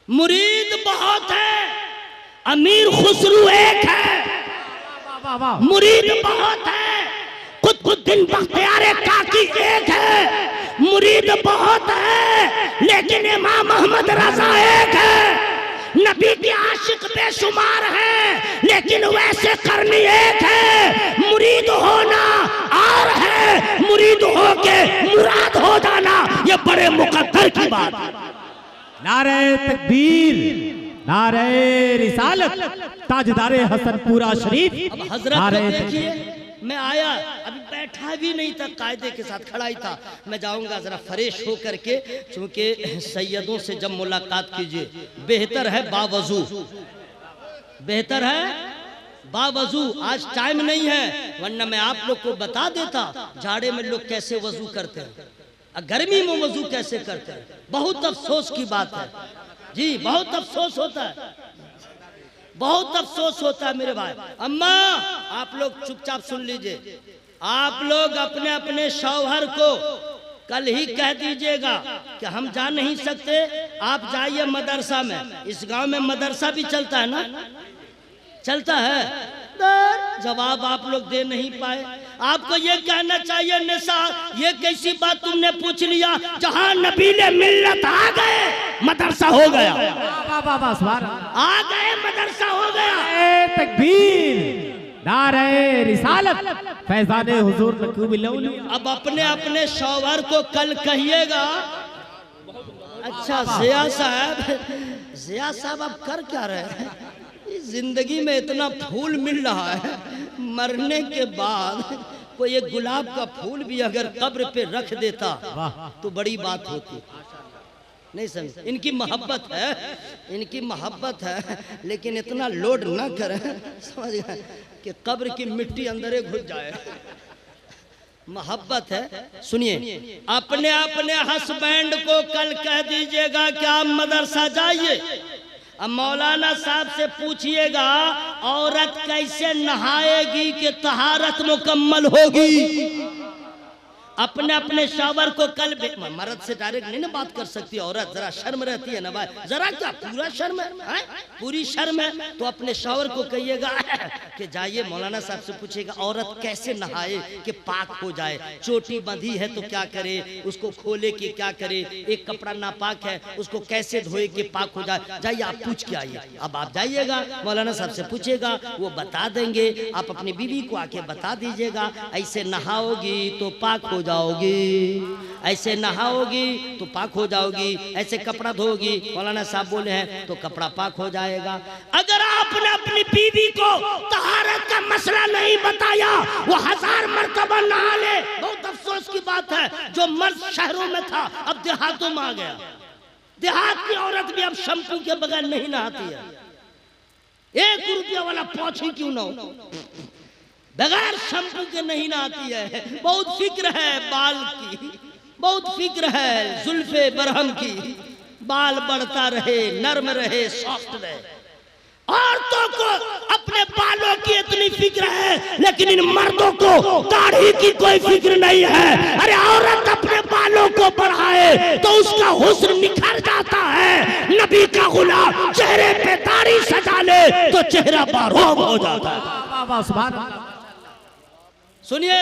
मुरीद बहुत है, अमीर खुसरू एक है। मुरीद बहुत है, कुतुबुद्दीन बख्तियार काकी एक है। मुरीद बहुत है, लेकिन इमाम अहमद रजा एक है। नबी के आशिक बेशुमार हैं, लेकिन वैसे करनी एक है। मुरीद होना और है, मुरीद हो के मुराद हो जाना ये बड़े मुकद्दर की बात है। नारे तकबीर, नारे रिसालत, ताजदारे हसनपुरा शरीफ। अब हजरत को देखिए, मैं आया अभी बैठा भी नहीं था, कायदे के साथ खड़ा ही था। मैं जाऊंगा जरा फ्रेश हो करके, क्योंकि सैयदों से जब मुलाकात कीजिए बेहतर है बावजू, बेहतर है बावजू। आज टाइम नहीं है, वरना मैं आप लोग को बता देता जाड़े में लोग कैसे वजू करते हैं, गर्मी में वजू कैसे करते हैं। बहुत अफसोस की बात है जी, बहुत अफसोस होता है, बहुत अफसोस होता है मेरे भाई। अम्मा आप लोग चुपचाप सुन लीजिए, आप लोग अपने अपने शौहर को कल ही कह दीजिएगा कि हम जा नहीं सकते, आप जाइए मदरसा में। इस गांव में मदरसा भी चलता है ना, चलता है। जवाब आप लोग दे नहीं पाए। आपको ये कहना चाहिए निसा, ये कैसी बात तुमने पूछ लिया, जहां नबीले मिल्लत आ गए मदरसा हो गया। आ गए मदरसा हो गया। तकबीर, नारे रिसालत, फैजाने हुजूर नकूबिलौली। अब अपने अपने शौहर को कल कहिएगा। अच्छा जिया साहब आप कर क्या रहे हैं? जिंदगी में इतना फूल मिल रहा है, मरने के बाद कोई एक गुलाब का फूल भी अगर कब्र पे रख देता तो बड़ी बात होती। नहीं समझ, इनकी मोहब्बत है, इनकी मोहब्बत है, लेकिन इतना लोड ना करें समझ गए कि कब्र की मिट्टी अंदर घुस जाए। मोहब्बत है। सुनिए, अपने अपने हस्बैंड को कल कह दीजिएगा कि आप मदरसा जाइए। अब मौलाना साहब से पूछिएगा औरत कैसे नहाएगी कि तहारत मुकम्मल होगी। अपने अपने शौहर को कल, मर्द से डायरेक्ट नहीं ना बात कर सकती औरत, जरा शर्म रहती है ना भाई, जरा क्या पूरा शर्म है, पूरी शर्म है। तो अपने शौहर को कहिएगा कि जाइए मौलाना साहब से पूछिएगा औरत कैसे नहाए कि पाक हो जाए। चोटी बंधी है तो क्या करे, उसको खोले कि क्या करे, एक कपड़ा नापाक है उसको कैसे धोए कि पाक हो जाए। जाइए आप पूछ के आइए। अब आप जाइएगा मौलाना साहब से पूछेगा, वो बता देंगे। आप अपनी बीवी को आके बता दीजिएगा ऐसे नहाओगी तो पाक हो जाओगी, ऐसे नहाओगी तो पाक हो जाओगी, ऐसे कपड़ा धोगी मौलाना साहब बोले हैं तो कपड़ा पाक हो जाएगा। अगर आपने अपनी बीवी को तहारत का मसला नहीं बताया, वो 1000 मरतबा नहा ले। बहुत अफसोस की बात है, जो मर्द शहरों में था अब देहातों में आ गया। देहात की औरत भी अब शैम्पू के बगैर नहीं नहाती है। 1 रुपया वाला पोछी क्यों ना हो, बगैर शैम्पू के नहीं नहाती है। बहुत फिक्र है बाल की, बहुत फिक्र है जुल्फे बरहम की, बाल बढ़ता रहे, नर्म रहे, सॉफ्ट रहे। औरतों को अपने बालों की इतनी फिक्र है, लेकिन इन मर्दों को दाढ़ी की कोई फिक्र नहीं है। अरे औरत अपने बालों को बढ़ाए तो उसका हुस्न निखर जाता है। नबी का गुलाम चेहरे पे दाढ़ी सजा ले तो चेहरा बारोब हो जाता है। सुनिए,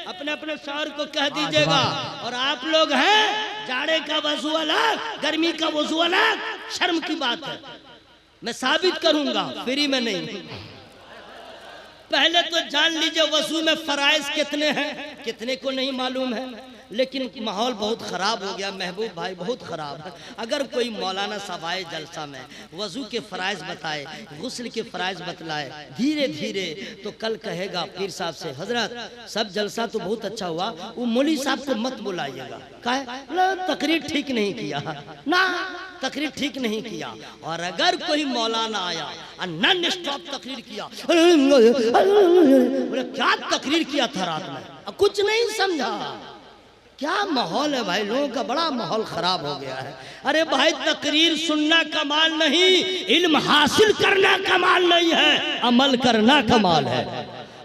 अपने अपने शौहर को कह दीजिएगा। और आप लोग हैं, जाड़े का वजू अलग, गर्मी का वजू अलग, शर्म की बात है। मैं साबित करूंगा, फ्री में नहीं। पहले तो जान लीजिए वजू में फराइज कितने हैं, कितने को नहीं मालूम है। लेकिन माहौल बहुत ख़राब हो गया महबूब भाई, बहुत ख़राब है। अगर कोई मौलाना साहब आए जलसा में, वज़ू के फ़राइज़ बताए, गुस्ल के फ़राइज़ बतलाए धीरे धीरे, तो कल कहेगा पीर साहब से, हजरत सब जलसा तो बहुत अच्छा हुआ, वो मौली साहब को मत बुलाइएगा। कहे तकरीर ठीक नहीं किया ना, तकरीर ठीक नहीं किया। और अगर कोई मौलाना आया और नॉन स्टॉप तकरीर किया, बोले क्या तकरीर किया था रात में, कुछ नहीं समझा। क्या माहौल है भाई, लोगों का बड़ा माहौल खराब हो गया है। अरे भाई तकरीर सुनना कमाल नहीं, इल्म हासिल करना कमाल नहीं है, अमल करना कमाल है।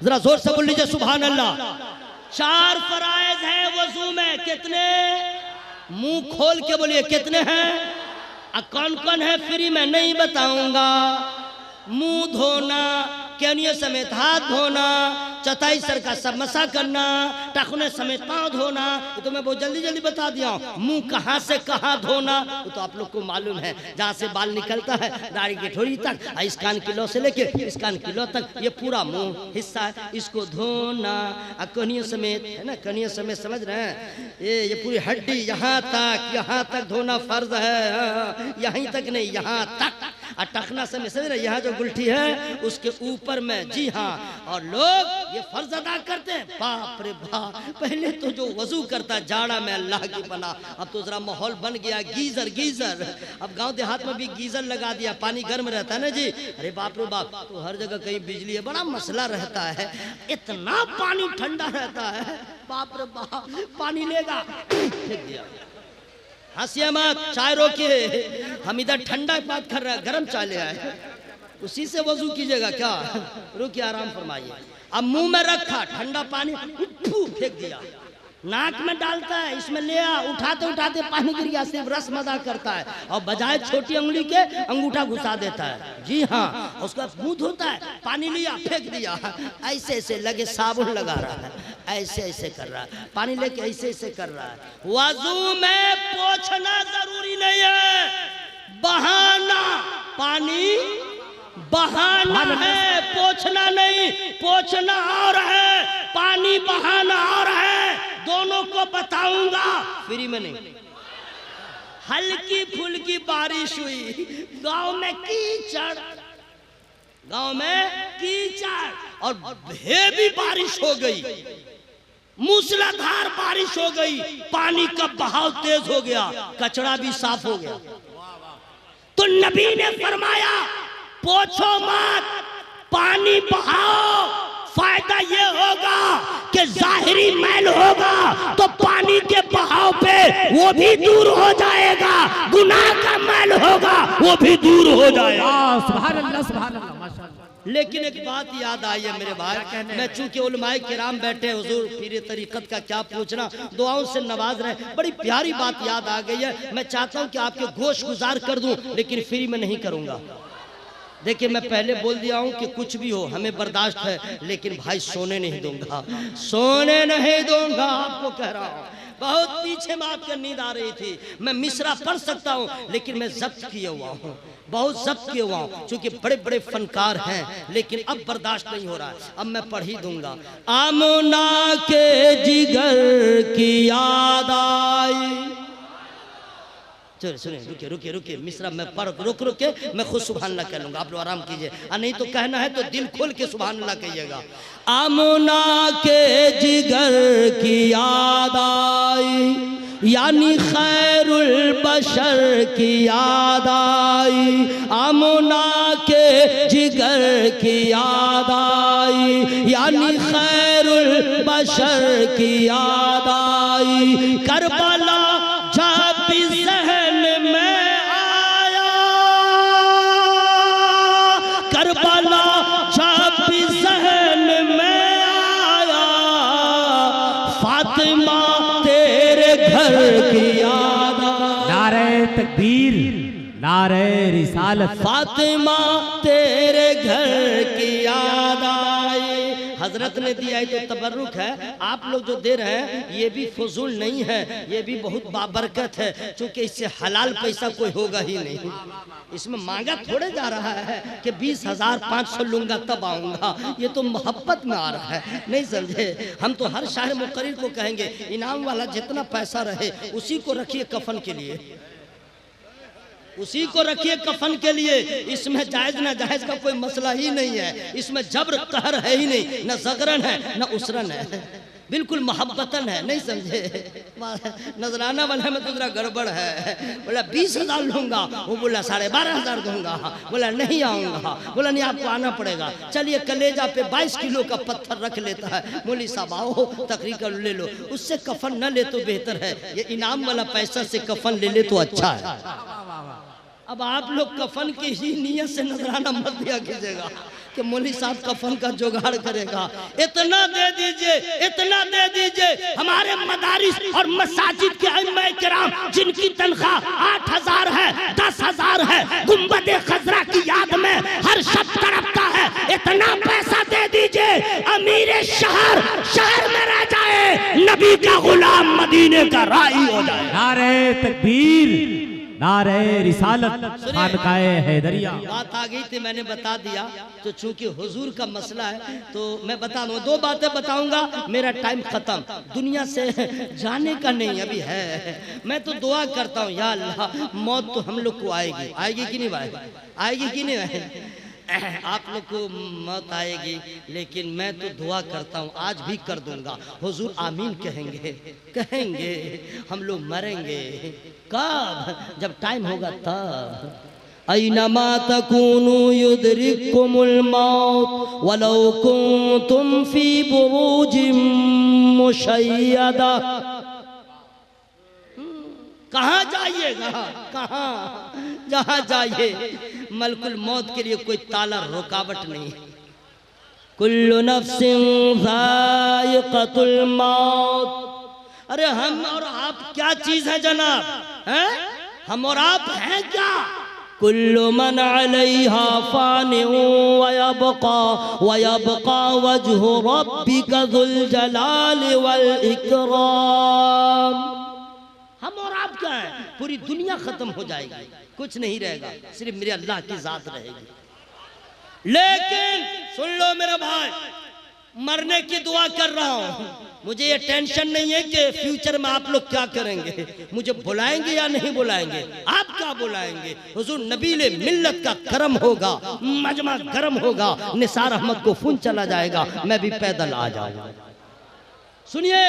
जरा जोर से बोल लीजिए सुभान अल्लाह। 4 फराइज है वजू में, कितने? मुंह खोल के बोलिए कितने हैं? कौन कौन है फ्री में नहीं बताऊंगा। मुंह धोना, केनियों समेत हाथ धोना, चौथाई सर का सब मसा करना, टखने समेत पाँव धोना, ये तो मैं बहुत जल्दी जल्दी बता दिया हूँ। मुंह कहाँ से कहाँ धोना वो तो आप लोग को मालूम है, जहाँ से बाल निकलता है दाढ़ी की ठोड़ी तक, इस कान किलो से लेके इस कान किलो तक, ये पूरा मुंह हिस्सा है, इसको धोना। कनियों समेत है ना, कनियों समेत समझ रहे हैं, ये पूरी हड्डी यहाँ तक धोना फर्ज है, यहीं तक नहीं यहाँ तक। और टखना समय समझ रहे, यहाँ जो गुलठी है उसके ऊपर में, जी हाँ। और लोग ये फर्ज अदा करते हैं, बाप रे बाप। पहले तो जो वजू करता जाड़ा में अल्लाह की बना, अब तो जरा माहौल बन गया गीजर। अब गांव देहात में भी गीजर लगा दिया, पानी गर्म रहता है ना जी। अरे बाप रे बाप, तो हर जगह कहीं बिजली है, बड़ा मसला रहता है, इतना पानी ठंडा रहता है, बाप रे बाप। पानी लेगा फेंक दिया, हंसिया मत, चाय रोकिए, हम इधर ठंडा बात कर रहे हैं, गर्म चाय ले आए, उसी से वजू कीजिएगा क्या। रुकिए, आराम फरमाइए। अब मुंह में रखा ठंडा पानी, फेंक दिया, नाक में डालता है, इसमें ले आ, उठाते उठाते पानी गिर गया, सिर्फ रस मजा करता है, और बजाय छोटी उंगली के अंगूठा घुसा देता है, जी हाँ। उसका मुंह धोता है, पानी लिया फेंक दिया, ऐसे ऐसे लगे साबुन लगा रहा है, ऐसे ऐसे कर रहा है, पानी लेके ऐसे ऐसे कर रहा है। वजू में पोंछना जरूरी नहीं है, बहाना, पानी बहाना है, पोंछना नहीं। पोंछना और है, पानी बहाना और है, दोनों को बताऊंगा, फ्री में नहीं। हल्की फुल्की बारिश हुई, गांव में कीचड़ और हेवी बारिश हो गई, मूसलाधार बारिश हो गई, पानी का बहाव तेज हो गया, कचरा भी साफ हो गया। तो नबी ने फरमाया पोछो मत, पानी बहाओ, फायदा ये होगा कि जाहिरी मैल होगा तो पानी के बहाव पे वो भी दूर हो जाएगा, गुनाह का मैल होगा वो भी दूर हो जाएगा। सुभान अल्लाह, सुभान अल्लाह, माशाअल्लाह। लेकिन एक बात याद आई है मेरे भाई, मैं चूंकि उलमाए किराम बैठे, हुजूर पीर तरीकत का क्या पूछना, दुआओं से नवाज रहे, बड़ी प्यारी बात याद आ गई है। मैं चाहता हूं कि आपके गोश गुजार कर दूं, लेकिन फ्री में नहीं करूंगा। देखिए, मैं पहले बोल दिया हूं कि कुछ भी हो हमें बर्दाश्त है, लेकिन भाई सोने नहीं दूंगा, सोने नहीं दूंगा, आपको कह रहा हूं। बहुत पीछे में आपके नींद आ रही थी, मैं मिसरा पढ़ सकता हूं, लेकिन मैं जब्त किया हुआ हूं, बहुत जब्त किया हुआ हूं, क्योंकि बड़े बड़े फनकार हैं, लेकिन अब बर्दाश्त नहीं हो रहा है, अब मैं पढ़ ही दूंगा। आमना के जिगर की याद आई, चलिए सुनिए, रुकिए, मिश्रा मैं पढ़ रुक के मैं खुद सुभान अल्लाह कह लूंगा, आप लोग आराम कीजिए, नहीं तो कहना है तो दिल खोल के सुभान अल्लाह कहिएगा। आमना के जिगर की याद आई, यानी खैरुल बशर की याद आई, आमना के जिगर की याद आई, यानी खैरुल बशर की याद आई। करबला जब भी जहन में आया, करबला जब भी जहन में आया, फातिमा तेरे घर की याद आई। नारे तकबीर, नारे रिसालत, फातिमा तेरे घर की याद आई। हजरत ने दिया है तो तबर्रुक है, आप लोग जो दे रहे हैं ये भी फजूल नहीं है, ये भी बहुत बाबरकत है, क्योंकि इससे हलाल पैसा कोई होगा ही नहीं। इसमें मांगा थोड़े जा रहा है कि 20,500 लूंगा तब आऊंगा, ये तो मोहब्बत में आ रहा है, नहीं समझे। हम तो हर शायर मुकर्रिर को कहेंगे इनाम वाला जितना पैसा रहे उसी को रखिए कफन के लिए, उसी को रखिए कफन के लिए। इसमें जायज ना जायज का कोई मसला ही नहीं है, इसमें जबर कहर है ही नहीं, न जगरन है न उसरन है, बिल्कुल मोहब्बतन है, नहीं समझे। नजराना वाला में दूसरा गड़बड़ है, बोला 20,000 लूंगा, वो बोला 12,500 दूंगा, बोला नहीं आऊंगा, बोला नहीं आपको आना पड़ेगा। चलिए कलेजा पे 22 किलो का पत्थर रख लेता है, मौली साहब आओ तकरीर कर ले लो, उससे कफन न ले तो बेहतर है, ये इनाम वाला पैसा से कफन ले ले तो अच्छा है। अब आप लोग कफन की ही नियत से नजराना मत दिया कीजिएगा कि मौलवी साहब कफन का जुगाड़ करेगा। इतना दे दीजिए, इतना दे दीजिए। हमारे मदारिस और मसाजिद के इमाम किराम जिनकी तनख्वाह 8,000 है, 10,000 है, गुंबद खजरा की याद में हर शब तड़पता है, इतना पैसा दे दीजिए अमीर शहर शहर में रह जाए, नबी का गुलाम मदीने का राही हो जाए। नारे तकबीर, नारे रिसालत, खानकाए हैदरिया। बात आ गई थी, मैंने बता दिया। तो चूंकि हुजूर का मसला है तो मैं बता दूं, 2 बातें बताऊंगा, मेरा टाइम खत्म, दुनिया से जाने का नहीं अभी है। मैं तो दुआ करता हूं, या अल्लाह मौत तो हम लोग को आएगी, आएगी कि नहीं आएगी, आएगी कि नहीं आएगी? आप लोग को मौत आएगी, लेकिन मैं तो दुआ करता हूँ, आज भी कर दूंगा, हुजूर आमीन कहेंगे, कहेंगे हम लोग मरेंगे। कब? जब टाइम होगा तब। ऐनमा तकूनु युदरिकुमुल मौत वलौ कुंतुम फी बुरूजिम मुशय्यदा। कहाँ जाइएगा, कहाँ? जहाँ जाइए मलकुल मौत के लिए कोई ताला रुकावट नहीं। कुल्लु नफ्सिन ज़ाइक़तुल मौत। अरे हम और आप क्या चीज है जनाब, हैं? हम और आप हैं क्या? कुल्लु मन अलैहा फ़ानिन व यबक़ा वजहु रब्बिका ज़ुल जलाल वल इकराम। हम और आप क्या है? पूरी दुनिया खत्म हो जाएगी, कुछ नहीं रहेगा, सिर्फ मेरे अल्लाह की जात रहेगी। लेकिन सुन लो मेरे भाई, मरने की दुआ कर रहा हूं, मुझे ये टेंशन नहीं है कि फ्यूचर में आप लोग क्या करेंगे, मुझे बुलाएंगे या नहीं बुलाएंगे। आप क्या बुलाएंगे? हुजूर नबीले मिल्लत का करम होगा, मजमा गरम होगा, निसार अहमद को फोन चला जाएगा, मैं भी पैदल आ जाऊंगा। सुनिए,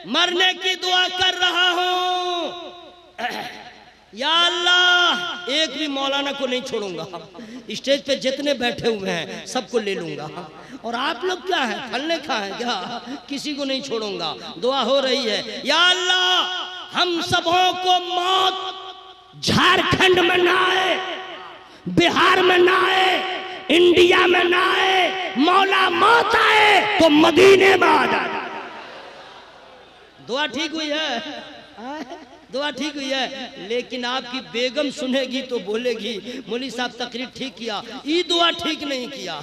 मरने की दुआ कर रहा हूं, या अल्लाह एक भी मौलाना को नहीं छोड़ूंगा, स्टेज पे जितने बैठे हुए हैं सबको ले लूंगा। और आप लोग क्या है, फलने खा है क्या? किसी को नहीं छोड़ूंगा। दुआ हो रही है, या अल्लाह हम सबों को मौत झारखंड में ना आए, बिहार में ना आए, इंडिया में ना आए, मौला मौत आए तो मदीने में आ जाए। दुआ ठीक हुई है, दुआ ठीक हुई है। लेकिन आपकी बेगम सुनेगी तो बोलेगी मौलवी साहब तकरीर ठीक किया, ये दुआ ठीक नहीं किया।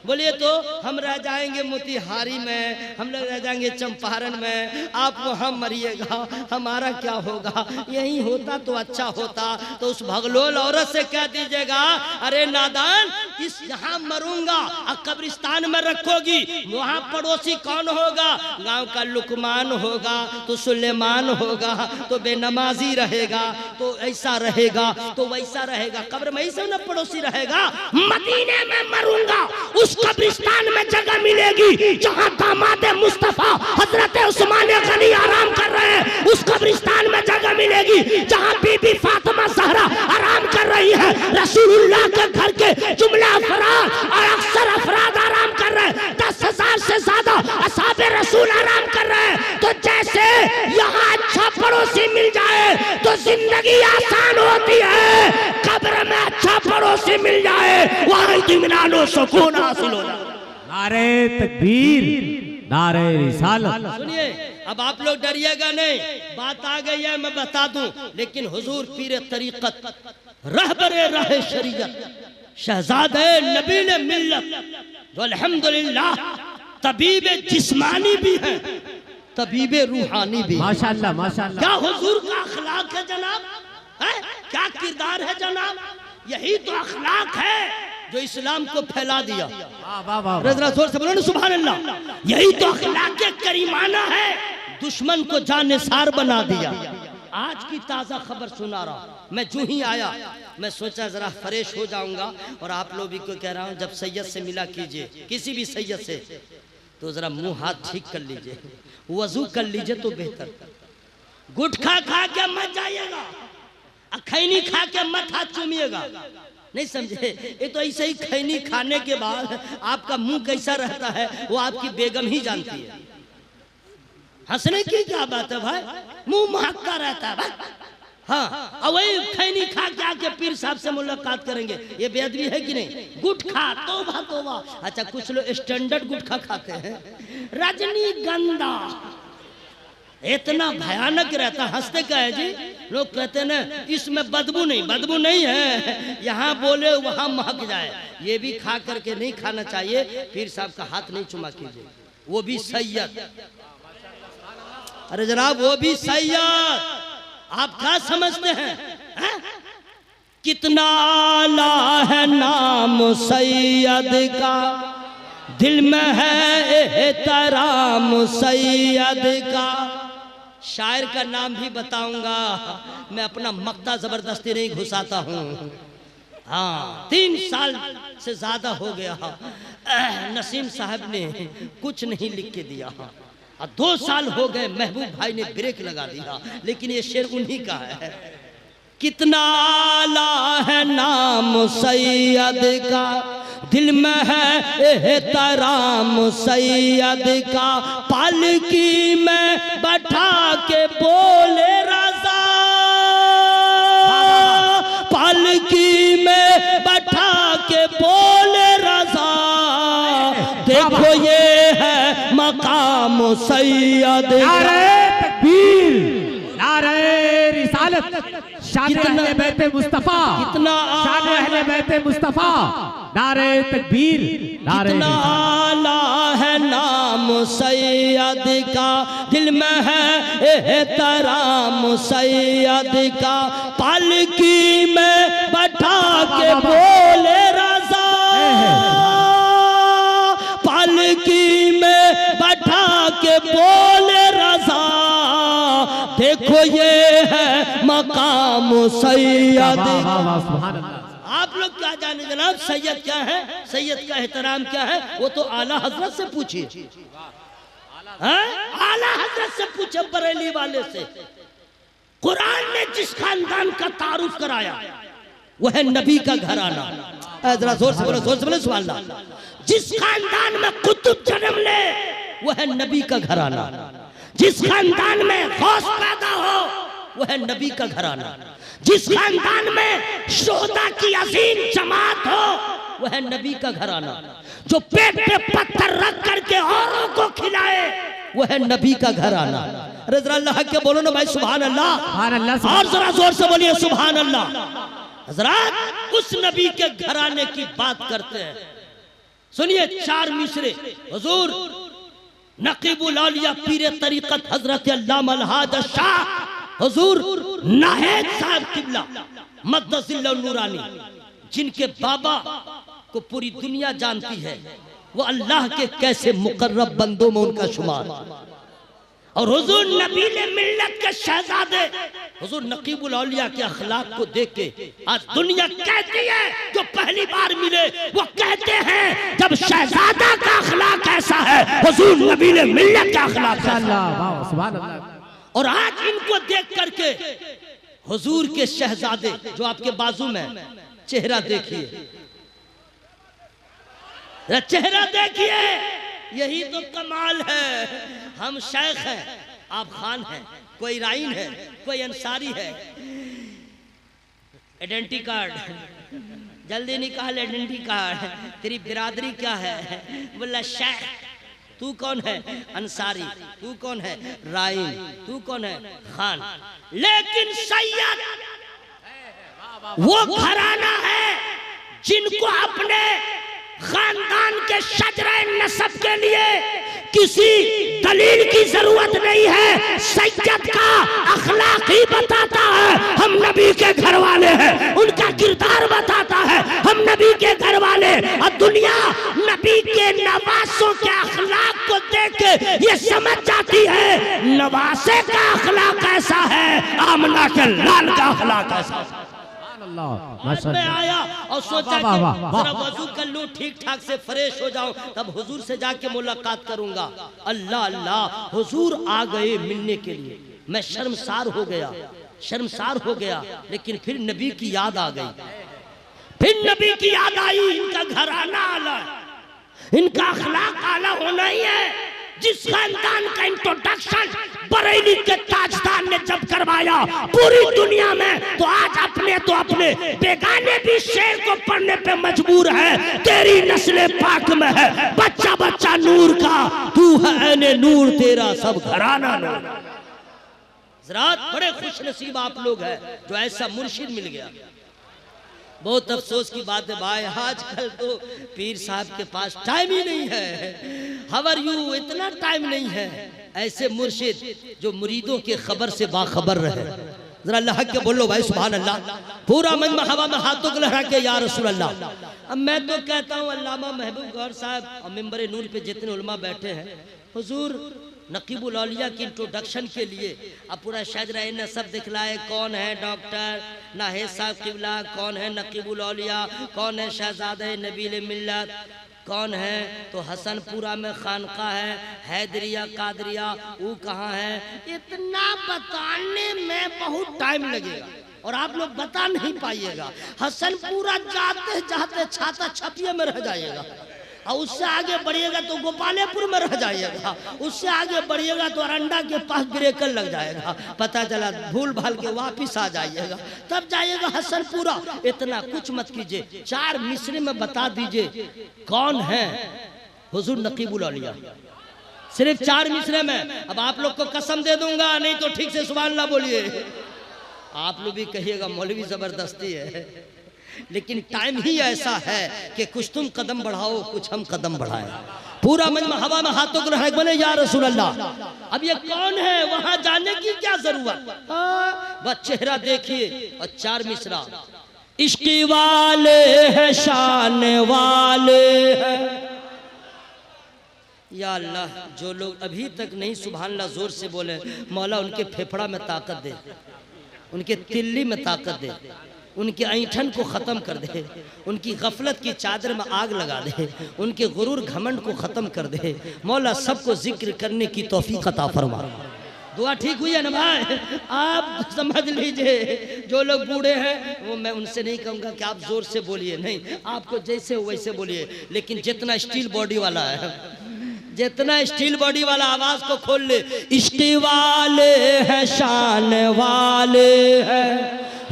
बोलिए तो हम रह जाएंगे मोतिहारी में, हम लोग रह जाएंगे चंपारण में, आप वहाँ मरिएगा, हमारा क्या होगा? यही होता तो अच्छा होता। तो उस भगलोल औरत से कह दीजिएगा, अरे नादान, इस यहाँ मरूंगा और कब्रिस्तान में रखोगी, वहाँ पड़ोसी कौन होगा? गांव का लुकमान होगा, तो सुलेमान होगा, तो बेनमाजी रहेगा, तो ऐसा रहेगा, तो वैसा रहेगा, कब्र में ऐसा न पड़ोसी रहेगा। मदीने में मरूंगा, उस कब्रिस्तान में जगह मिलेगी जहां दामाद मुस्तफा हजरत उस्मान गनी आराम कर रहे हैं, उस कब्रिस्तान में जगह मिलेगी जहां बीबी फातिमा ज़हरा आराम कर रही है, रसूलुल्लाह के घर के जुमला अफराद और अक्सर अफराद आराम कर रहे हैं, 10,000 से ज्यादा असहाबे रसूल आराम कर रहे हैं। तो जैसे यहाँ अच्छा पड़ोसी मिल जाए तो जिंदगी आसान होती है, कब्र में अच्छा पड़ोसी मिल जाए वहाँ इत्मीनान और सुकून हासिल हो जाए। नारे तकबीर, नारे रिसालत। सुनिए, अब आप लोग डरिएगा नहीं, बात आ गई है मैं बता दूं। लेकिन हुजूर पीर तरीकत, रहबरे राह शरीयत, शहजादे नबीले मिल्लत, जो अल्हम्दुलिल्लाह तबीब जिस्मानी भी है, तबीब रूहानी भी। माशाअल्लाह, माशाअल्लाह। क्या हुजूर का अखलाक है जनाब, है? क्या किरदार है जनाब? यही तो अखलाक है जो इस्लाम को फैला दिया। जरा जोर से बोलो ना सुभान अल्लाह। यही तो अखलाक करीमाना है, दुश्मन को जानिसार बना दिया। आज की ताज़ा खबर सुना रहा हूँ, मैं जो ही आया मैं सोचा जरा फ्रेश हो जाऊंगा और आप लोग भी को कह रहा हूँ, जब सैयद से मिला कीजिए, किसी भी सैयद से, तो जरा मुंह हाथ ठीक कर लीजिए, वजू कर लीजिए तो बेहतर। गुटखा खा के मत जाइएगा, खैनी खा के मत हाथ चूमिएगा, नहीं समझे? ये तो ऐसे ही खैनी खाने के बाद आपका मुंह कैसा रहता है वो आपकी बेगम ही जानती है। हंसने की क्या बात है भाई, मुंह महकता रहता है भाई, हाँ, और वही खैनी खा के आके पीर साहब से मुलाकात करेंगे। ये बेअदबी है कि नहीं? गुटखा, तौबा तौबा। अच्छा, कुछ लोग स्टैंडर्ड गुटखा खाते हैं, रजनीगंधा, इतना भयानक रहता, हंसते का है जी। लोग कहते हैं ना इसमें बदबू नहीं है, यहाँ बोले वहाँ महक जाए। ये भी खा करके नहीं खाना चाहिए। पीर साहब का हाथ नहीं चुमा कीजिए, वो भी सैयद। अरे जनाब, वो भी सैयद। आप क्या समझते हैं? कितना आला है नाम सैयद का, दिल में है एहतराम सैयद का। शायर का नाम भी बताऊंगा, मैं अपना मक्ता जबरदस्ती नहीं घुसाता हूँ। हाँ, 3 साल से ज्यादा हो गया नसीम साहब ने कुछ नहीं लिख के दिया, और 2 साल हो गए महबूब भाई ने ब्रेक लगा दिया, लेकिन ये शेर उन्हीं का है। कितना आला है नाम सैयद का, दिल में है एहतराम सैयद का। पालकी में बैठा के बोले रज़ा, पालकी में बैठा के बोले रज़ा, देखो ये है मकाम सैयद। नारे तकबीर, नारे रिसालत, शान अहले बैते मुस्तफा, कितना शान अहले बैते मुस्तफा, नारे तकबीर, नारे कितना आला है नाम सैयद का, दिल में है एहतराम सैयद का। पालकी में बैठा के बोले रज़ा, पालकी में बैठा के बोले रज़ा, देखो ये है मकाम सैयद। आप लोग क्या जाने जनाब सैयद क्या है, सैयद का एहतराम क्या है? वो तो आला हजरत से पूछिए, आला हजरत से पूछे, बरेली वाले से। कुरान ने जिस खानदान का तारुफ कराया वो है नबी का घराना। जरा जोर से बोलो, जोर से बोलो सुभान अल्लाह। जिस खानदान में कुतुब जन्म ले वो है नबी का घराना। जिस खानदान में गौस पैदा हो वो है नबी का घराना। जिस खानदान में शोहदा की अजीम जमात हो वो है नबी का घराना। जो पेट पे पत्थर रख करके औरों को खिलाए वो है नबी का घराना। अरे जरा अल्लाह के बोलो ना भाई, सुभान अल्लाह, सुभान अल्लाह, और जरा जोर से बोलिए सुभान अल्लाह। हजरात, उस नबी के घराने की बात करते हैं। सुनिए 4 मिसरे हुजूर नकीबुल औलिया पीर तरीकत हजरत अल्लामा अलहाज शाह हुजूर नाहेद साहब किबला मद्दसिल्लाह नूरानी, जिनके बाबा को पूरी दुनिया जानती है, वो अल्लाह के कैसे मुकर्रब बंदों में उनका शुमार। और हुजूर नबील मिल्लत के शहजादे हुजूर नकीबुल औलिया के अखलाक को देख के आज दुनिया कहती है, जो पहली बार मिले वो कहते हैं जब शहजादा का अखलाक ऐसा है, हुजूर नबील मिल्लत का अखलाक सुभान अल्लाह। और आज इनको देख करके हुजूर के शहजादे जो आपके बाजू में, चेहरा देखिए, चेहरा देखिए, यही तो कमाल है। हम शेख हैं, आप खान हैं, कोई राइन है, कोई अंसारी है। आइडेंटिटी कार्ड जल्दी निकाल, आइडेंटिटी कार्ड, तेरी बिरादरी क्या है? बोला शेख। तू कौन है? अंसारी। तू कौन है? राइन। तू कौन है? खान। लेकिन सैयद वो घराना है जिनको अपने खानदान के शजरे नसब के लिए किसी दलील की जरूरत नहीं है। सैयद का अखलाक ही बताता है हम नबी के घर वाले हैं, उनका किरदार बताता है हम नबी के घर वाले। और दुनिया नबी के नवासों के अखलाक को देख के ये समझ जाती है नवासे का अखलाक कैसा है, आमना के लाल का अखलाक कैसा है। मैं आया और सोचा कि जरा वजू कर लूं, ठीक ठाक से फ्रेश हो जाऊं, तब हुजूर से जाके मुलाकात करूंगा। अल्लाह अल्लाह, हुजूर आ गए मिलने के लिए। मैं शर्मसार हो गया, लेकिन फिर नबी की याद आ गई। फिर नबी की याद आई, इनका घराना आला, इनका अखलाक आला होना ही है। जिस खानदान का इंट्रोडक्शन बरेली के ताजदार ने जब करवाया पूरी दुनिया में, तो आज अपने बेगाने भी शेर को पढ़ने पे मजबूर है। तेरी नस्ल पाक में है बच्चा बच्चा नूर का, तू है ऐने नूर, तेरा सब घराना नूर। हज़रात बड़े खुश नसीब आप लोग हैं जो ऐसा मुर्शिद मिल गया। बहुत अफसोस की बात है भाई, आजकल तो पीर साहब के पास टाइम ही नहीं है। हाउ आर यू, इतना टाइम नहीं है। ऐसे मुर्शिद जो मुरीदों के खबर से बाखबर रहे। जरा अल्लाह के बोलो भाई सुभान अल्लाह। पूरा मजमा हवा में हाथों को लहरा के या रसूल अल्लाह। अब मैं तो कहता हूँ अल्लामा महबूब गौर साहब और मिंबर नूर पे जितने उलमा बैठे हैं, हुजूर नकीबुल औलिया की इंट्रोडक्शन के लिए अब पूरा शाजरा ने सब दिखलाए, कौन है डॉक्टर नाहिद साहब किबला, कौन है नकीबुल औलिया, कौन है शहजादे नबील मिल्लत, कौन है तो हसनपुरा में खानका है, हैदरिया कादरिया वो कहाँ है। इतना बताने में बहुत टाइम लगेगा और आप लोग बता नहीं पाइएगा। हसनपुरा जाते जाते छाता छपिया में रह जाइएगा, और उससे आगे बढ़िएगा तो गोपालपुर में रह जाइएगा, उससे आगे बढ़िएगा तो अरंडा के पास ब्रेकर लग जाएगा, पता चला भूल भाल के वापिस आ जाइएगा, तब जाइएगा हसनपुरा। इतना कुछ मत कीजिए, 4 मिसरे में बता दीजिए कौन है हुजूर नकीबुल औलिया, सिर्फ 4 मिसरे में। अब आप लोग को कसम दे दूंगा, नहीं तो ठीक से सुभान अल्लाह बोलिए। आप लोग भी कहिएगा मौलवी जबरदस्ती है, लेकिन टाइम ही ऐसा है कि कुछ तुम कदम बढ़ाओ कुछ हम कदम बढ़ाएं। पूरा मजमा हवा में हाथों को रहे, बोले या रसूल अल्लाह। अब ये कौन है वहां जाने की क्या जरूरत, बस चेहरा देखिए और 4 मिसरा। इश्क वाले हैं शान वाले हैं। या अल्लाह, जो लोग अभी तक नहीं सुभान अल्लाह जोर से बोले, मौला उनके फेफड़ा में ताकत दे, उनके तिल्ली में ताकत दे, उनके ऐंठन को ख़त्म कर दे, उनकी गफलत की चादर में आग लगा दे, उनके गुरूर घमंड को ख़त्म कर दे। मौला सबको जिक्र करने की तौफीक अता फरमा। दुआ ठीक हुई है ना भाई? आप समझ लीजिए, जो लोग बूढ़े हैं वो मैं उनसे नहीं कहूँगा कि आप जोर से बोलिए, नहीं, आपको जैसे हो वैसे बोलिए, लेकिन जितना स्टील बॉडी वाला है, जितना स्टील बॉडी वाला आवाज को खोल ले। इश्क वाले हैं शान वाले हैं,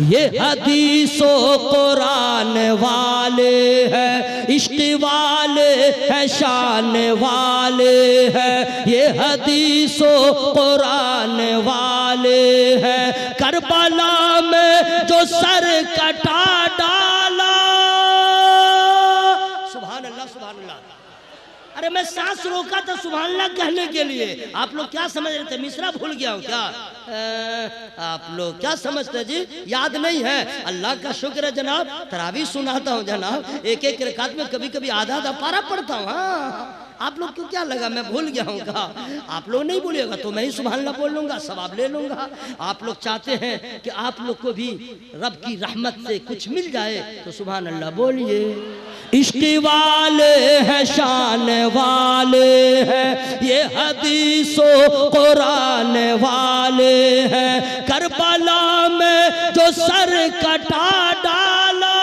ये हदीसों कुरान वाले हैं। इश्क वाले हैं शान वाले हैं, ये हदीसों कुरान वाले हैं। करबला में जो सर कटा डाला, सुभान अल्लाह सुभान अल्लाह। अरे मैं सांस रोका था सुभान अल्लाह कहने के लिए, आप लोग क्या समझ रहे थे? मिसरा भूल गया हूँ क्या? आप लोग क्या समझते जी, याद नहीं है? अल्लाह का शुक्र है जनाब, तरावी सुनाता हूँ जनाब, एक एक रकात में कभी कभी आधा आधा पारा पढ़ता हूँ। हाँ, आप लोग क्यों क्या लगा मैं भूल गया हूँ? कहा आप लोग नहीं बोलिएगा तो मैं ही सुभान अल्लाह बोल लूँगा, सवाब ले लूँगा। आप लोग चाहते हैं कि आप लोग को भी रब की रहमत से कुछ मिल जाए तो सुभान अल्लाह बोलिए। इश्क वाले हैं शान वाले हैं, ये हदीसों कुरान वाले हैं। करबला में जो सर कटा डाला,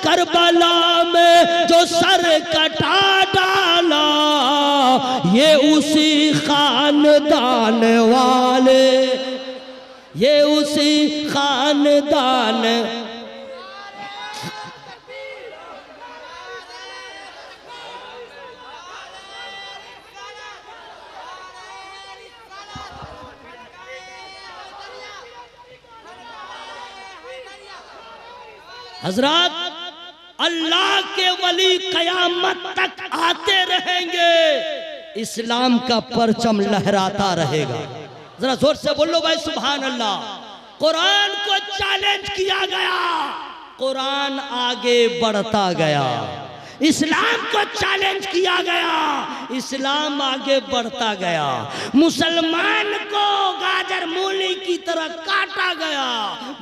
करबला में जो सर कटा डाला, ये उसी खानदान वाले, ये उसी खानदान। हजरत, अल्लाह के वली कयामत तक आते रहेंगे, इस्लाम का परचम लहराता रहेगा। जरा जोर से बोलो भाई सुभान अल्लाह। कुरान को चैलेंज किया गया, कुरान आगे बढ़ता गया। इस्लाम को चैलेंज किया गया, इस्लाम आगे बढ़ता गया। मुसलमान को गाजर मूली की तरह काटा गया,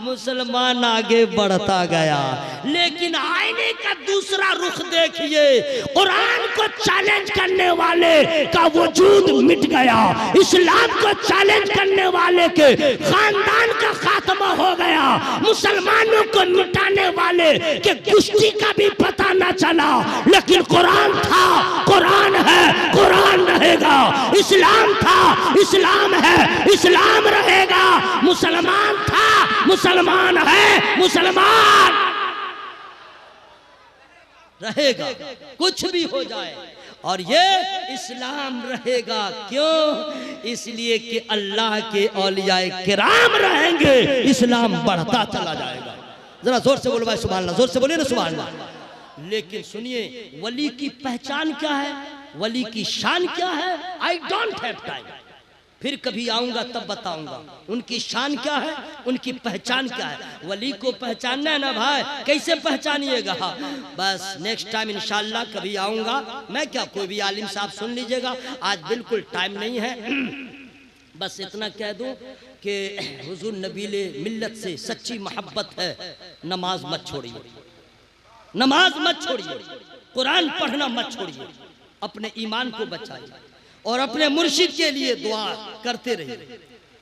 मुसलमान आगे बढ़ता गया। लेकिन आईने का दूसरा रुख देखिए, कुरान को चैलेंज करने वाले का वजूद मिट गया, इस्लाम को चैलेंज करने वाले के खानदान का खात्मा हो गया, मुसलमानों को मिटाने वाले के कुश्ती का भी पता जमाना चला, लेकिन कुरान था, कुरान है, कुरान रहेगा। इस्लाम था, इस्लाम है, इस्लाम रहेगा। मुसलमान था, मुसलमान है, मुसलमान रहेगा, कुछ भी हो जाए। और ये इस्लाम रहेगा, क्यों? इसलिए कि अल्लाह के औलियाए किराम रहेंगे, इस्लाम बढ़ता चला जाएगा। जरा जोर से बोलो भाई सुभान अल्लाह, जोर से बोलिए ना सुभान अल्लाह। लेकिन सुनिए, वली की पहचान क्या है, वली की शान क्या है? आई डोंट हैव टाइम, फिर कभी आऊंगा तब बताऊंगा। उनकी शान क्या है, उनकी पहचान क्या है। वली को पहचानना है ना भाई, कैसे पहचानिएगा? बस नेक्स्ट टाइम इंशाल्लाह कभी आऊंगा। मैं क्या, कोई भी आलिम साहब सुन लीजिएगा, आज बिल्कुल टाइम नहीं है। बस इतना कह दूं कि हुजूर नबीले मिल्लत से सच्ची मोहब्बत है, नमाज मत छोड़िए, नमाज मत छोड़िए, कुरान पढ़ना मत छोड़िए, अपने ईमान को बचाइए और अपने मुर्शिद के लिए दुआ करते रहिए।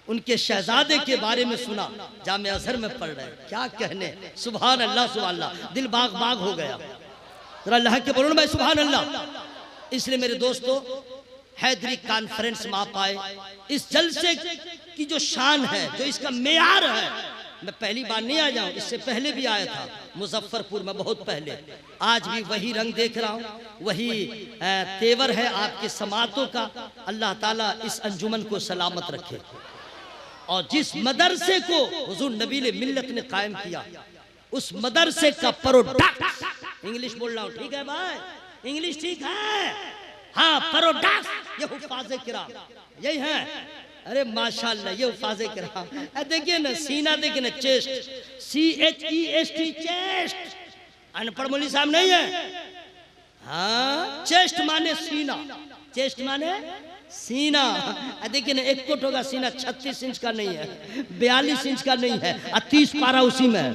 उनके शहजादे के बारे में सुना, जामे अजहर में पढ़ रहे, क्या कहने, सुभान अल्लाह सुभान अल्लाह, दिल बाग बाग हो गया। जरा अल्लाह के बोलो ना भाई सुभान अल्लाह। इसलिए मेरे दोस्तों, हैदरी कॉन्फ्रेंस में आप आए, इस जलसे की जो शान है, जो इसका मेयार है, मैं पहली बार नहीं आया हूं, इससे पहले भी आया था मुजफ्फरपुर में, बहुत पहले। आज भी वही रंग देख रहा हूं, वही तेवर है आपके समातों का। अल्लाह ताला इस अंजुमन को सलामत रखे। और जिस मदरसे को हुजूर नबीले मिल्लत ने कायम किया, उस मदरसे का प्रोडक्ट, इंग्लिश बोल रहा हूं, ठीक है भाई, इंग्लिश ठीक है, हाँ, प्रोडक्ट ये हुफ्फाज़े किराम यही है। अरे माशाल्लाह, ये हुफ्फाज़े किराम, देखिए ना सीना, देखिए ना, चेस्ट, CHEST, चेस्ट। अनपढ़ मौलवी साहब नहीं है, हाँ, चेस्ट माने सीना, चेस्ट माने सीना। देखिए ना, एक कोट होगा सीना 36 इंच का नहीं है, 42 इंच का नहीं है, 30 पारा उसी में है।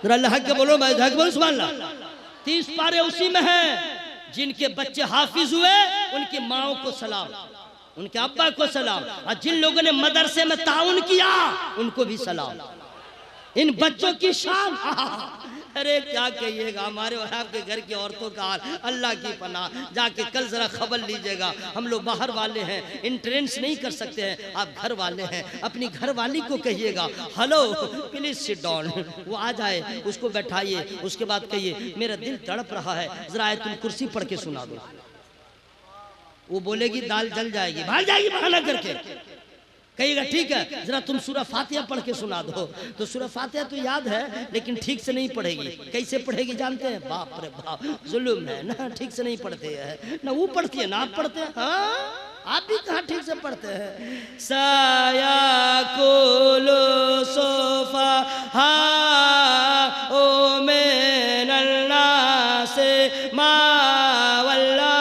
जरा अल्लाह के बोलो भाई, बोलो सुभान अल्लाह। 30 पारे उसी में है। जिनके बच्चे हाफिज हुए, उनकी माओ को सलाम, उनके अब्बा को सलाम, और जिन लोगों ने मदरसे में ताउन किया, उनको भी सलाम। इन बच्चों की शान, अरे क्या कहिएगा, हमारे और आपके घर की औरतों का हाल, अल्लाह की पनाह। जाके कल जरा खबर लीजिएगा, हम लोग बाहर वाले हैं, एंट्रेंस नहीं कर सकते हैं, आप घर वाले हैं, अपनी घर वाली को कहिएगा, हेलो प्लीज सिट डाउन, वो आ जाए, उसको बैठाइए, उसके बाद कहिए मेरा दिल तड़प रहा है, जरा तुम कुर्सी पढ़ के सुना दो। वो बोलेगी दाल जल जाएगी, भाग जाएगी बहाना करके। कहिएगा ठीक है, जरा तुम सूरह फातिहा पढ़ के सुना दो। तो सूरह फातिहा तो याद है, लेकिन ठीक से नहीं पढ़ेगी। कैसे पढ़ेगी जानते हैं? बाप रे बाप, जुल्म है ना, ठीक से नहीं पढ़ते हैं ना, वो पढ़ती है ना आप पढ़ते हैं। हाँ, आप भी कहाँ ठीक से पढ़ते हैं। साया कुलो सोफा हा ओ मेनल्ला से मावल्ला,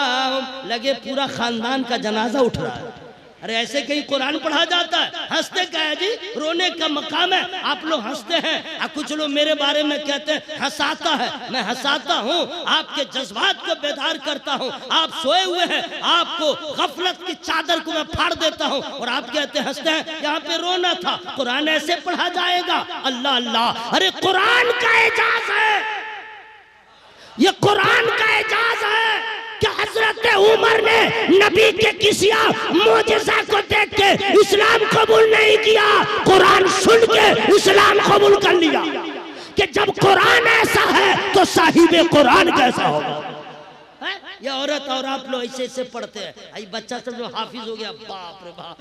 लगे पूरा खानदान का जनाजा उठ रहा है। अरे ऐसे कहीं कुरान पढ़ा जाता है? हंसते क्या है जी, रोने का मकाम है। आप लोग हंसते हैं, कुछ लोग मेरे बारे में कहते हैं हंसाता है। मैं हंसाता हूँ, आपके जज्बात को बेदार करता हूँ। आप सोए हुए हैं, आपको गफलत की चादर को मैं फाड़ देता हूँ, और आप कहते हैं हंसते हैं, यहाँ पे रोना था। कुरान ऐसे पढ़ा जाएगा? अल्लाह अल्लाह, अरे कुरान का एजाज है, ये कुरान का एजाज है कि हजरत उमर ने नबी के किसी मोजेज़ा को देख के इस्लाम कबूल नहीं किया, कुरान सुन के इस्लाम कबूल कर लिया। कि जब कुरान ऐसा है तो साहिबे कुरान कैसा होगा। ये औरत और आप लोग ऐसे ऐसे पढ़ते हैं, आई बच्चा सब जो हाफिज हो गया, बाप रे बाप,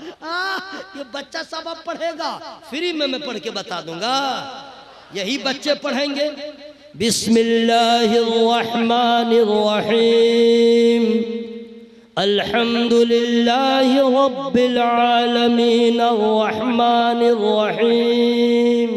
ये बच्चा सब अब पढ़ेगा, फ्री में मैं पढ़ के बता दूंगा, यही बच्चे पढ़ेंगे। बिस्मिल्लाहिर्रहमानिर्रहीम, अल्हम्दुलिल्लाहि रब्बिल आलमीन अर्रहमानिर्रहीम।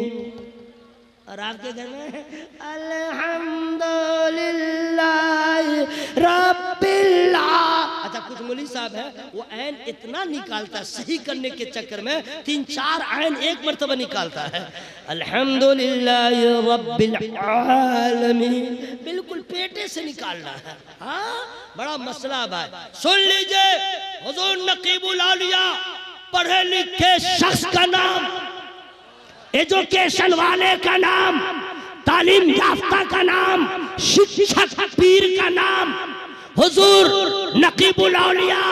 और आपके घर में अल्हम्दुलिल्लाहि रब्बिल आलमीन। अच्छा, कुछ मौलवी साहब है, वो ऐन इतना निकालता है, सही करने के चक्कर में 3-4 ऐन एक मर्तबा निकालता है। अल्हम्दुलिल्लाहि रब्बिल आलमीन, बिल्कुल पेटे से निकालना है। हाँ, बड़ा मसला भाई। सुन लीजिए, हुजूर नकीबुल औलिया, पढ़े लिखे शख्स का नाम, एजुकेशन वाले का नाम, तालीम याफ्ता का नाम, शिक्षक पीर का नाम हुजूर नकीबुल औलिया।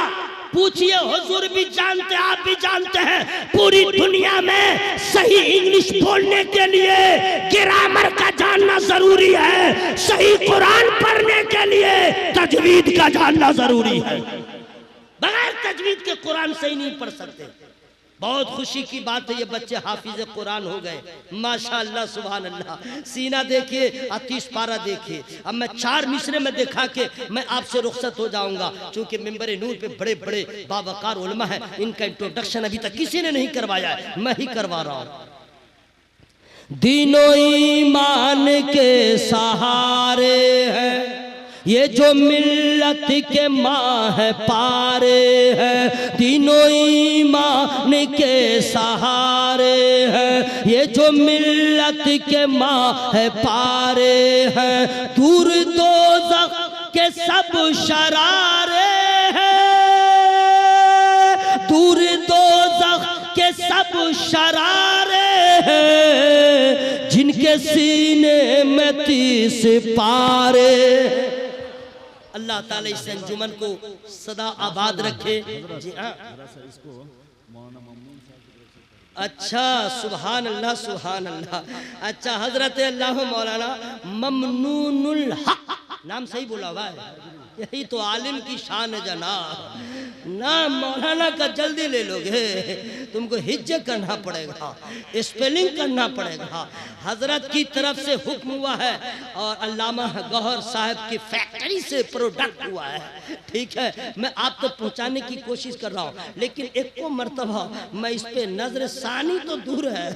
पूछिए, हुजूर भी जानते, आप भी जानते हैं, पूरी दुनिया में सही इंग्लिश बोलने के लिए ग्रामर का जानना जरूरी है, सही कुरान पढ़ने के लिए तजवीद का जानना जरूरी है। बगैर तजवीद के कुरान सही नहीं पढ़ सकते। बहुत खुशी की बात है, ये बच्चे हाफिज कुरान हो गए, माशाअल्लाह सुभान अल्लाह। सीना देखिए, 30 पारा देखिए। अब मैं 4 मिसरे में दिखा के मैं आपसे रुखसत हो जाऊंगा, क्योंकि मिंबर नूर पे बड़े बड़े बावकार उलमा है, इनका इंट्रोडक्शन अभी तक किसी ने नहीं करवाया है, मैं ही करवा रहा हूं। दीनो ईमान के सहारे हैं ये जो मिल्लत के माँ है पारे हैं, तीनों ईमान के सहारे हैं ये जो मिल्लत के माँ है पारे हैं। दूर दोज़ख के सब शरारे हैं, दूर दोज़ख के सब शरारे हैं, जिनके सीने में 30 पारे। अल्लाह ताला इस अंजुमन को सदा आबाद रखे। जी हाँ, अच्छा, सुभान अल्लाह सुभान अल्लाह। अच्छा, हजरत अल्लाह मौलाना ममनूनुल हक, नाम सही बोला हुआ है, यही तो आलिम की शान है जनाब। नाम मौलाना का जल्दी ले लोगे, तुमको हिज्जे करना पड़ेगा, स्पेलिंग करना पड़ेगा। हजरत की तरफ से हुक्म हुआ है और अल्लामा गौहर साहब की फैक्ट्री से प्रोडक्ट हुआ है, ठीक है। मैं आप तक पहुंचाने की कोशिश कर रहा हूँ, लेकिन एक को मर्तबा मैं इस पे नजर सानी तो दूर है,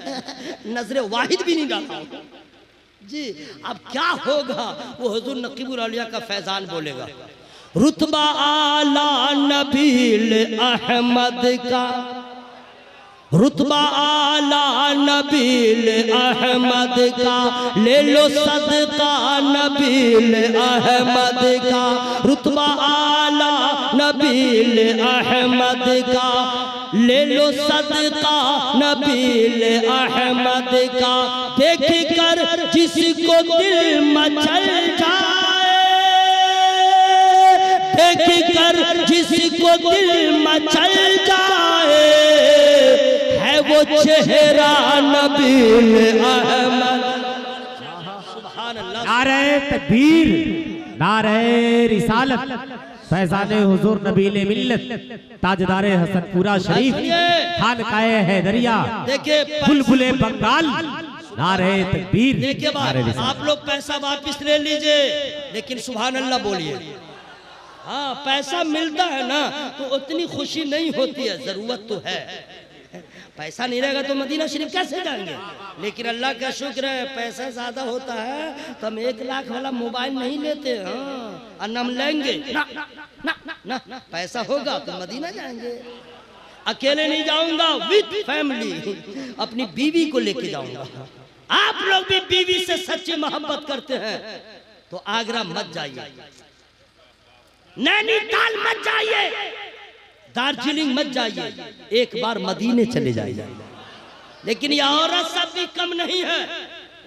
नजर वाहिद भी नहीं डाला हूँ जी। अब क्या होगा, वो हुजूर नकीबुल औलिया का फैजान बोलेगा। रुतबा आला नबील अहमद का, रुतबा आला नबील अहमद का, ले लो सदका नबील अहमद का। रुतबा आला नबील अहमद का, ले लो सदका नबील अहमद का। देख कर जिसको दिल मचल जाए, देख कर जिसको दिल मचल जाए, है वो चेहरा नबील अहमद। सुभान अल्लाह। नारे तकबीर, नारे रिसालत, फैजाने हुजूर नबील मिल्लत, ताजदारे हसनपुरा शरीफ, खानकाए हैदरिया, देखिए बुलबुले बंगाल। नारे तकबीर। देखिए बात, आप लोग पैसा वापस ले लीजिए, लेकिन सुभान अल्लाह बोलिए। हाँ, पैसा मिलता है ना तो उतनी खुशी नहीं होती है, जरूरत तो है। पैसा नहीं रहेगा तो मदीना शरीफ कैसे जाएंगे? लेकिन अल्लाह का शुक्र है, पैसा ज्यादा होता है तो हम 1 लाख वाला मोबाइल नहीं लेते, हाँ, और हम लेंगे ना, ना, ना, ना, पैसा होगा तो मदीना जाएंगे। अकेले नहीं जाऊंगा, विद फैमिली, अपनी बीवी को लेके जाऊंगा। आप लोग भी बीवी से सच्ची मोहब्बत करते हैं तो आगरा मत जाइए, नैनीताल मत जाइए, दार्जिलिंग मत जाइए, एक बार मदीने चले जाइए। लेकिन ये औरत सब भी कम नहीं है,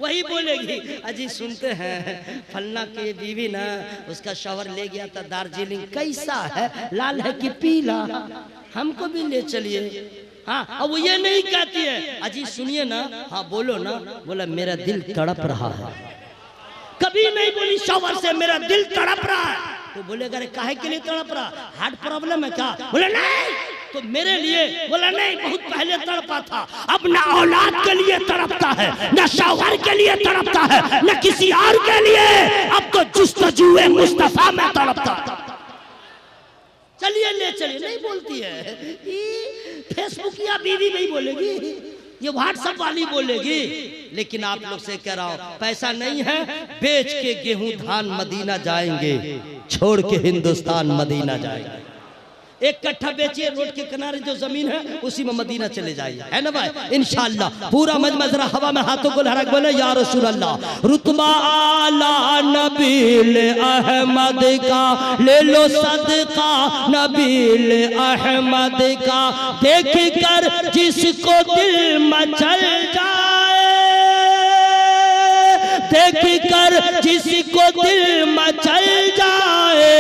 वही बोलेगी, अजी सुनते हैं फलना की बीवी ना उसका शौहर ले गया था दार्जिलिंग, कैसा है, लाल है कि पीला, हमको भी ले चलिए। हाँ, अब वो ये नहीं कहती है, अजी सुनिए ना, हाँ बोलो ना, बोला मेरा दिल तड़प रहा है। कभी नहीं बोली शौहर से मेरा दिल तड़प रहा है, तो बोलेगा अरे काहे के लिए तड़प रहा, हार्ट प्रॉब्लम है क्या? बोले नहीं, तो मेरे लिए, बोला नहीं बहुत पहले तड़पा था, अब ना औलाद के लिए तड़पता है, ना शौहर के लिए तड़पता है, ना किसी और के लिए, अब तो जुस्तजूए मुस्तफा में तड़पता है। चलिए ले चलिए, नहीं बोलती है, फेसबुक या बीवी नहीं बोलेगी, ये व्हाट्सएप वाली बोलेगी। लेकिन आप लोग से कह रहा हूं, पैसा नहीं है, बेच के गेहूं धान मदीना जाएंगे, छोड़ के हिंदुस्तान मदीना जाएंगे। 1 कट्ठा बेचिए, रोड के किनारे जो जमीन है उसी में मदीना चले जाइए, है ना भाई, इंशाअल्लाह। पूरा मजमा जरा हवा में हाथों को लहरा के बोले या रसूल अल्लाह। रुतबा आला नबील अहमद का, ले लो सदका नबील अहमद का। देख कर जिसको दिल मचल जाए, पर जिसको दिल मचल जाए,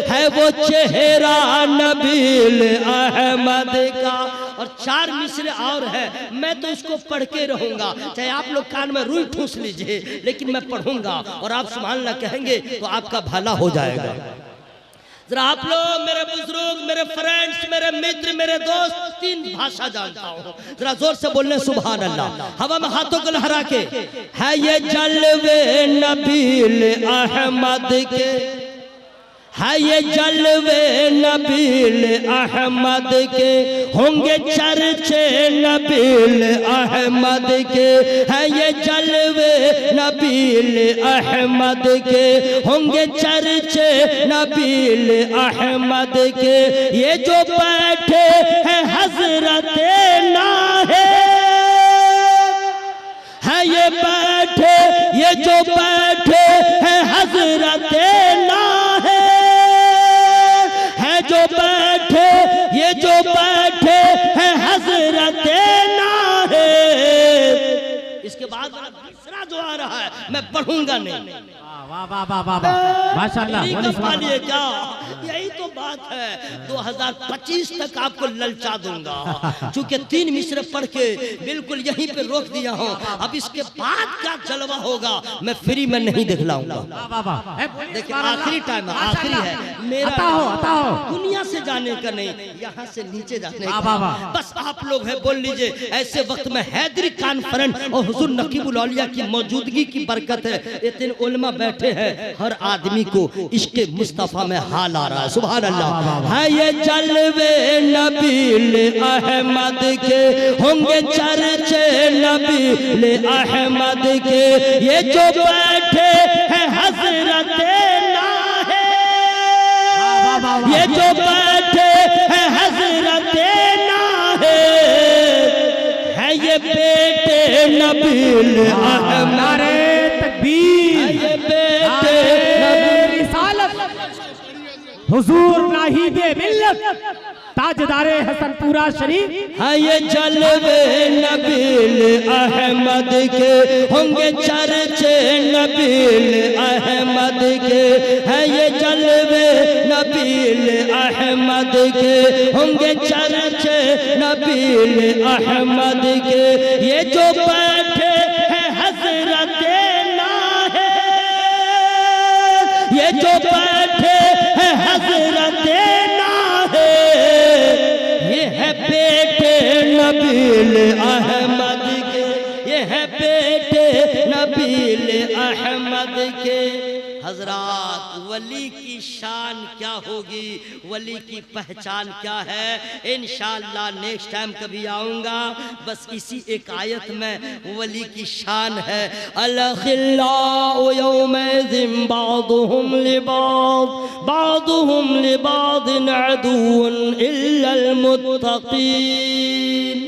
है वो चेहरा नबील अहमद का। और 4 मिसरे और है, मैं तो इसको पढ़ के रहूंगा, चाहे आप लोग कान में रुई ठूस लीजिए, लेकिन मैं पढ़ूंगा और आप सुभान अल्लाह कहेंगे तो आपका भला हो जाएगा। जरा आप लोग मेरे बुजुर्ग, मेरे फ्रेंड्स, मेरे मित्र, मेरे दोस्त 3 भाषा जानता हूँ, जरा जोर से बोलने सुभान अल्लाह। हवा में हाथों को लहरा के, है ये जलवे नबील अहमद के, है ये जलवे नबील अहमद के, होंगे चर्चे नबील अहमद के, है ये जलवे नबील अहमद के, होंगे चर्चे नबील अहमद के। ये जो बैठे हैं हजरत नाहे, है ये बैठे, ये जो बैठे हैं हजरत नाहे, जो बैठे, ये जो बैठे हैं हजरत नाहे। इसके बाद दूसरा जो आ रहा है मैं पढ़ूंगा नहीं। वाह वाह वाह वाह वाह, माशाअल्लाह। क्या यही तो बात है, 2025 तक आपको ललचा दूंगा, क्योंकि 3 मिसरे पढ़ के बिल्कुल यहीं पे रोक दिया हूँ। अब इसके बाद क्या जलवा होगा मैं फ्री में नहीं दिखलाऊंगा। देखिए आखिरी टाइम है, आखिरी है मेरा, दुनिया से जाने का नहीं, यहाँ से नीचे जाने का। बस आप लोग है बोल लीजिए, ऐसे वक्त में हैदरी कॉन्फ्रेंस और हुजूर नकीबुल औलिया की मौजूदगी की बरकत है, इतने उलमा बैठे हैं, हर आदमी को इश्क़े मुस्तफा में हाल आ रहा है। सुभान अल्लाह। है ये जलवे नबील अहमद के, होंगे चर्चे नबील अहमद के। ये जो बैठे हैं हजरत नाहे, ये जो बैठे हैं हजरत नाहे, है ये बेटे नबील अहमद। हुजूर नाहिदे मिल्लत ताजदारे हसनपुरा शरीफ, है ये जलवे नबील अहमद के, होंगे चर्चे नबील अहमद के। है ये जलवे नबील अहमद के, होंगे चर्चे नबील अहमद के। ये जो बैठे हैं हजरत नाहे, ये जो बैठे हैं हजरत नाहे, ये है बेटे नबील अहमद के, ये है बेटे नबील अहमद के। हजरात, वली की शान क्या होगी, वली की पहचान क्या है, इंशाअल्लाह नेक्स्ट टाइम कभी आऊँगा। बस इसी एक आयत में वली की शान है, अल-खिल्लाउ यौमइज़िन बादुहुम लिबाद, बादुहुम लिबादिन अदुव्वुन इल्लल मुत्तक़ीन।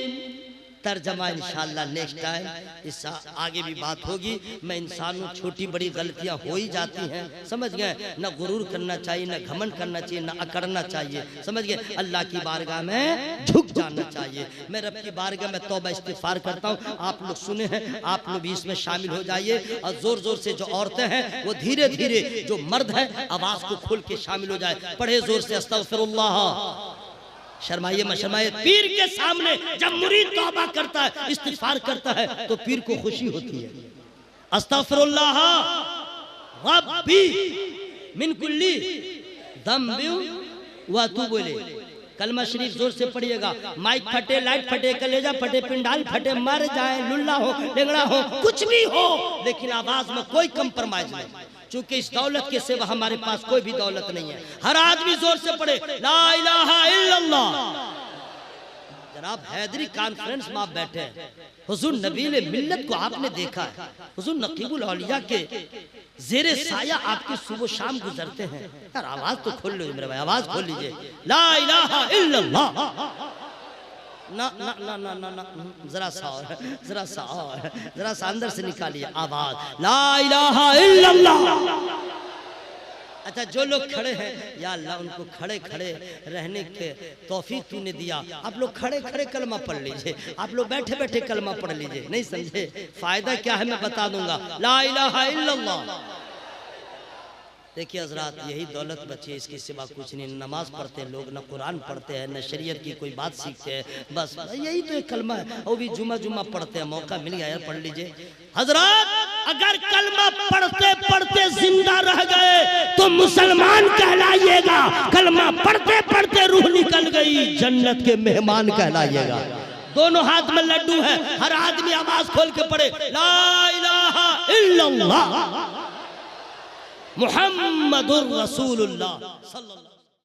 तर्जमा इंशाअल्लाह नेक्स्ट टाइम, इस आगे भी बात होगी। मैं इंसान हूँ, छोटी बड़ी गलतियाँ हो ही जाती हैं, समझ गए। न गुरूर करना चाहिए, न घमंड करना चाहिए, न अकड़ना चाहिए, समझ गए। अल्लाह की बारगाह में झुक जाना चाहिए। मैं रब की बारगाह में तौबा इस्तिग़फ़ार करता हूँ। आप लोग सुने हैं, आप लोग भी इसमें शामिल हो जाइए। और जोर जोर से जो औरतें हैं वो धीरे धीरे, जो मर्द है आवाज़ को खोल के शामिल हो जाए। पढ़े जोर से अस्तग़फ़िरुल्लाह। शर्माइए मत शर्माइए। पीर के सामने जब मुरीद तौबा करता है, इस्तिग़फ़ार करता है, तो पीर को खुशी होती है। अस्तग़फ़िरुल्लाह रब्बी मिन कुल्ली ज़ंबिन व अतूबु इलैह। कलमा शरीफ जोर से पढ़िएगा। माइक फटे, लाइट फटे, कलेजा फटे, पिंडाल फटे, मर जाए, लुल्ला हो, लेंगड़ा हो, कुछ भी हो, लेकिन आवाज में कोई कंप्रोमाइज नहीं, क्योंकि इस दौलत के सिवा हमारे पास कोई भी दौलत नहीं है। हर आदमी जोर से पढ़े ला इलाहा इल्लल्लाह। जनाब हैदरी कॉन्फ्रेंस में आप बैठे हैं, हुजूर नबील मिल्लत को आपने देखा है, हुजूर नकीबुल औलिया के ज़ेरे साया आपके सुबह शाम गुजरते हैं। यार आवाज तो खोल लो मेरे भाई, आवाज खोल लीजिए। ला इलाहा इल्लल्लाह। ना ना ना ना ना ना, जरा सा और, जरा सा और, जरा सा अंदर से निकालिए आवाज। ला इलाहा इल्लल्लाह। अच्छा जो लोग खड़े हैं या अल्लाह उनको खड़े खड़े रहने के तौफीक तूने दिया। आप लोग खड़े खड़े कलमा पढ़ लीजिए, आप लोग बैठे बैठे कलमा पढ़ लीजिए। नहीं समझे फायदा क्या है मैं बता दूंगा। ला इलाहा इल्लल्लाह। देखिए हजरात यही दौलत बची है, इसके सिवा कुछ नहीं। नमाज पढ़ते हैं लोग, न कुरान पढ़ते हैं, न शरीयत की कोई बात सीखते हैं, बस यही तो एक कलमा है। वो भी जुमा जुमा पढ़ते हैं। मौका मिल गया यार पढ़ लीजिए। हजरात अगर कलमा पढ़ते पढ़ते जिंदा रह गए तो मुसलमान कहलाइएगा, कलमा पढ़ते पढ़ते रूह निकल गई जन्नत के मेहमान कहलाइएगा। दोनों हाथ में लड्डू है, हर आदमी आवाज खोल के पढ़े ला इलाहा इल्लल्लाह मुहम्मदुर रसूलुल्लाह सल्लल्लाहु